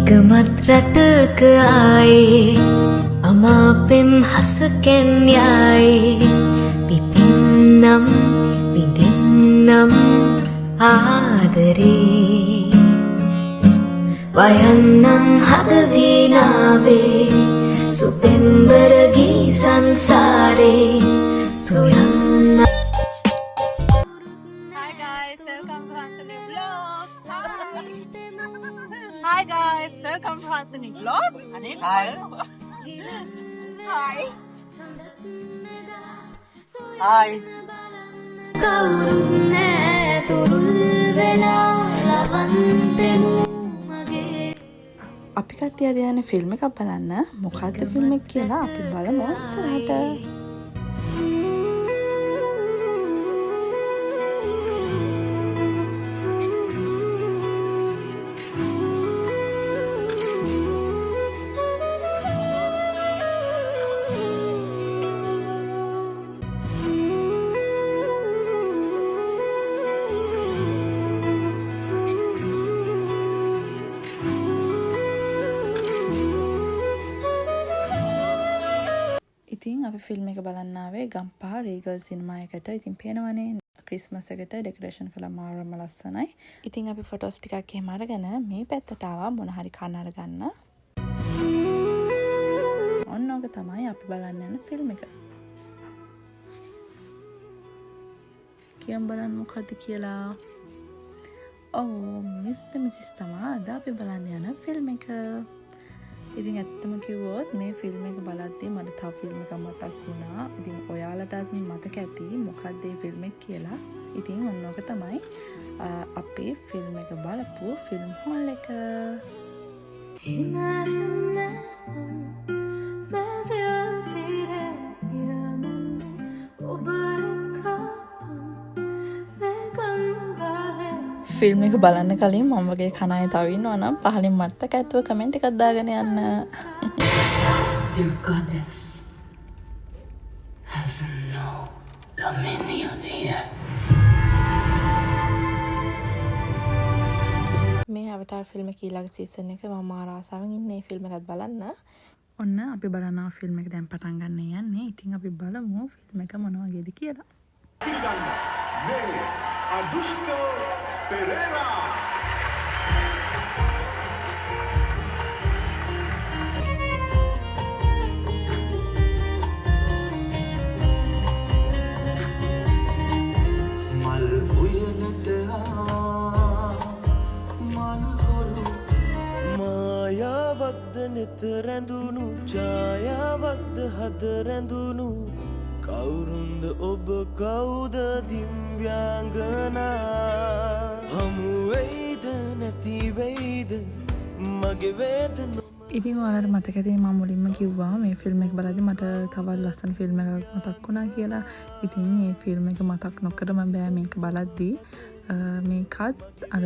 එකමත් රටක ආයේ අමාපෙම් හසකෙන් යයි පිපින්නම් විඳින්නම් ආදරේ වයන්නම් හදවීනාවේ සුපෙම්බර ගී සංසාරේ සොයන්න. Hi guys, welcome to Hansini Vlogs. Hi guys, welcome to Hansini Vlogs. Hi. Hi. Hi. අපි කට්ටිය අද යන්නේ ෆිල්ම් එකක් බලන්න. මොකද්ද ෆිල්ම් එක කියලා අපි බලමු ඉස්සරහට. ඉතින් අපි ෆිල්ම් එක බලන්න ආවේ ගම්පහ රීගල් සිනමා එකට. ඉතින් පේනවනේ ක්‍රිස්මස් එකට ඩෙකොරේෂන් කළා මාරම ලස්සනයි. ඉතින් අපි ෆොටෝස් ටිකක් එහෙම අරගෙන මේ පැත්තට ආවා මොන හරි කන්න අරගන්න. ඔන්න ඔක තමයි අපි බලන්න යන ෆිල්ම් එක. කියම් බලන්න මොකද්ද කියලා. ඔව් මිස්ටර් මිසිස් තමයි අද අපි බලන්න යන ෆිල්ම් එක. ඉතින් ඇත්තම කිව්වොත් මේ ෆිල්ම් එක බලද්දී මට තව ෆිල්ම් එකක් මතක් වුණා. ඉතින් ඔයාලටත් මතක ඇති මොකක්ද මේ ෆිල්ම් එක කියලා. ඉතින් ඔන්න ඔක තමයි අපේ ෆිල්ම් එක බලපු ෆිල්ම් හෝල් එක. ෆිල්ම් එක බලන්න කලින් මම වගේ කණාය තව ඉන්නවා නම් පහලින් මත්තක ඇතුව කමෙන්ට් එකක් දාගෙන යන්න. Your goddess has no dominion here. මේ අවතාර් ෆිල්ම් එක ඊළඟ සීසන් එක මම මාර ආසාවෙන් ඉන්නේ ෆිල්ම් එකත් බලන්න. ඔන්න අපි බලන ෆිල්ම් එක දැන් පටන් ගන්න යන්නේ. ඉතින් අපි බලමු ෆිල්ම් එක මොන වගේද කියලා. Adushka Pereira. Mal uyanata mal horu මායාවක්ද නෙත රැඳුණු ඡායාවක්ද හද රැඳුණු කවුරුන්ද ඔබ කවුද දිව්‍යාංගනා හමුවෙයිද නැතිවෙයිද මගේ වේදන. ඉතින් ඔයාලට මතක ඇති මම මුලින්ම කිව්වා මේ ෆිල්ම් එක බලද්දි මට තවත් ලස්සන ෆිල්ම් එකක් මතක් වුණා කියලා. ඉතින් මේ ෆිල්ම් එක මතක් නොකරම බෑ මේක බලද්දි. මේකත් අර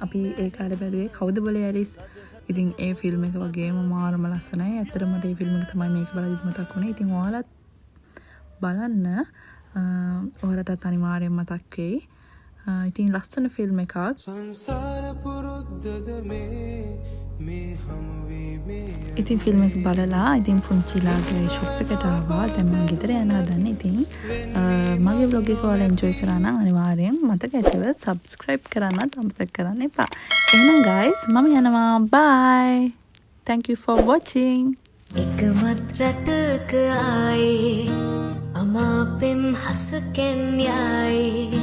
අපි ඒ කාලේ බැලුවේ කවුද බොලේ ඇලිස්. ඉතින් ඒ ෆිල්ම් එක වගේම මාරම ලස්සනයි. ඇත්තටම මේ ෆිල්ම් එක තමයි මේක බලද්දි මතක් වුණේ. ඉතින් ඔයාලත් බලන්න ඔයාලටත් අනිවාර්යෙන් මතක් වෙයි. ඉතින් ලස්සන ෆිල්ම් එකක්. සංසාර පුරුද්දද මේ හමුවීමේ. ඉතින් ෆිල්ම් එක බලලා ඉතින් පුංචිලාගේ ෂොප් එකට ආවා. දැන් මම ගෙදර යන හදන්නේ. ඉතින් මගේ vlog එක ඔයාලා enjoy කරා නම් අනිවාර්යෙන් මතක ඇතිව subscribe කරන්නත් අමතක කරන්න එපා. එහෙනම් guys මම යනවා. bye. Thank you for watching. එකමත් රටක ආයේ අමාපෙම් හසකෙන් යයි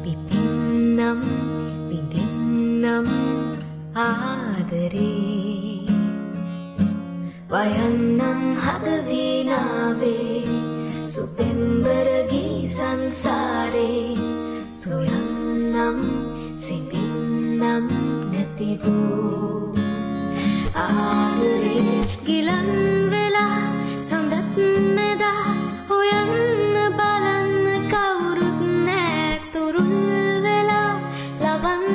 පිපින්නම් විඳින්නම් ආදරේ වයන්නම් හදවීනාවේ සුපෙම්බර ගී සංසාරේ සොයන්නම් සිපින්නම් නැතිවූ ආදරේ ගිලන්